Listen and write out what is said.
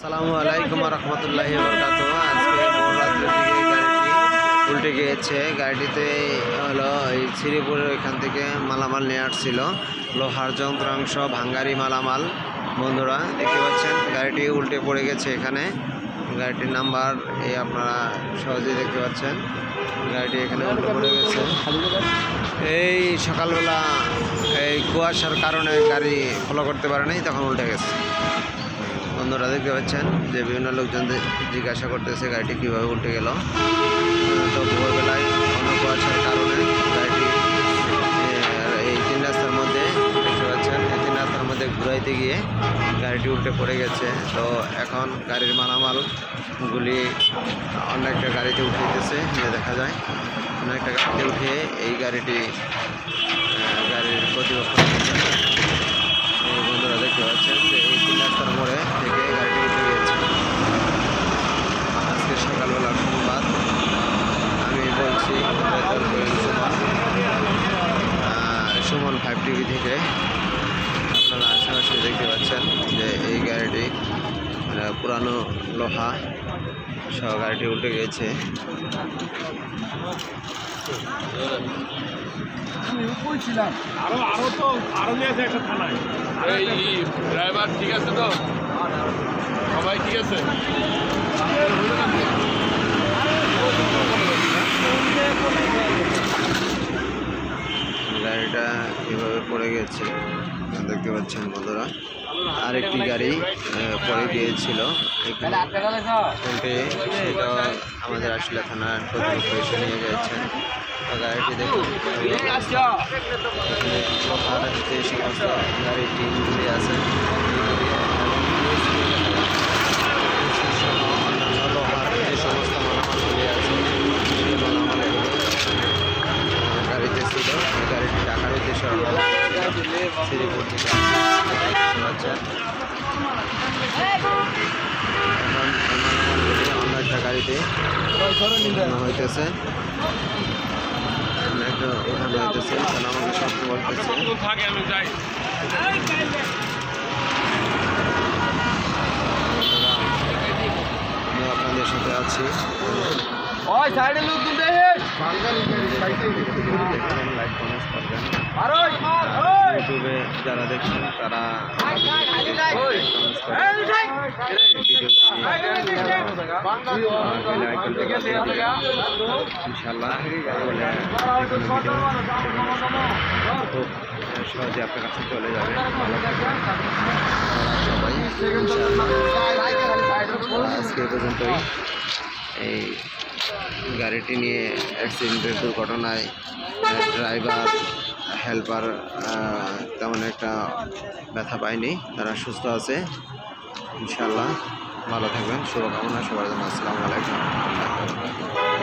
আসসালামু আলাইকুম রহমতুল্লাহি বরকাতুহ। আজকে ভোর রাত্রের দিকে গাড়িটি উল্টে গিয়েছে। গাড়িটিতে হলো এই শ্রীপুরের এখান থেকে মালামাল নিয়ে আসছিল, লোহার যন্ত্রাংশ, ভাঙ্গারি মালামাল। বন্ধুরা দেখতে পাচ্ছেন গাড়িটি উল্টে পড়ে গেছে। এখানে গাড়িটির নাম্বার এই আপনারা সহজেই দেখতে পাচ্ছেন। গাড়িটি এখানে উল্টে পড়ে গেছে। এই সকালবেলা এই কুয়াশার কারণে গাড়ি ফলো করতে পারে নাই, তখন উল্টে গেছে। বন্ধুরা দেখতে পাচ্ছেন যে বিভিন্ন লোকজন জিজ্ঞাসা করতেছে গাড়িটি কীভাবে উল্টে গেল। তো ভোরবেলায় ঘন কুয়াশার কারণে গাড়িটি এই তিন রাস্তার মধ্যে দেখতে পাচ্ছেন, এই তিন রাস্তার মধ্যে ঘুরাইতে গিয়ে গাড়িটি উল্টে পড়ে গেছে। তো এখন গাড়ির মালামালগুলি অন্য একটা গাড়িতে উঠিয়েছে, দেখা যায় অন্য একটা গাড়িতে উঠিয়ে এই গাড়িটি গাড়ির কর্তৃপক্ষ বন্ধুরা দেখতে পাচ্ছেন যে এই তিন রাস্তার মোড়ে থেকে গাড়িটি উঠে গিয়েছে। আজকে সকালবেলা সংবাদ, আমি বলছি সুমন 5 টিভি থেকে। আপনারা সরাসরি দেখতে পাচ্ছেন যে এই গাড়িটি পুরানো লোহা সহ গাড়িটি উল্টে গিয়েছে। ড্রাইভার ঠিক আছে তো, সবাই ঠিক আছে। গাড়িটা এভাবে পড়ে গেছে দেখতে পাচ্ছেন বন্ধুরা। আরেকটি গাড়ি পড়ে গিয়েছিল এখানে উল্টে, সেটা আমাদের আশুলিয়া থানার কর্তৃপক্ষ এসে নিয়ে গেছেন। গাড়িটি দেখুন, লোহার যে সমস্ত গাড়ির টিনগুলি আছে অন্যান্য লোহার যে সমস্ত মালামালগুলি আছে সেই মালামালগুলি গাড়িতে ছিল। এই গাড়িটি ঢাকার উদ্দেশ্যে শ্রীপুর থেকে আচ্ছা। এখন এই মালামালগুলি অন্য একটা গাড়িতে উঠানো হইতেছে, উঠানো হইতেছে। তাহলে আমাকে শব্দ বলতেছে আমি আপনাদের সাথে আছি। ইউটিউবে যারা দেখছেন তারা ইনশাল্লাহ খুব সহজে আপনার কাছে চলে যাবে। ভালো থাকবেন সবাই ইনশাল্লাহ। আজকে পর্যন্তই। এই গাড়িটি নিয়ে অ্যাক্সিডেন্টের দুর্ঘটনায় ড্রাইভার হেল্পার তেমন একটা ব্যথা পায়নি, তারা সুস্থ আছে ইনশাল্লাহ। ভালো থাকবেন, শুভকামনা সবার জন্য। আসসালামু আলাইকুম।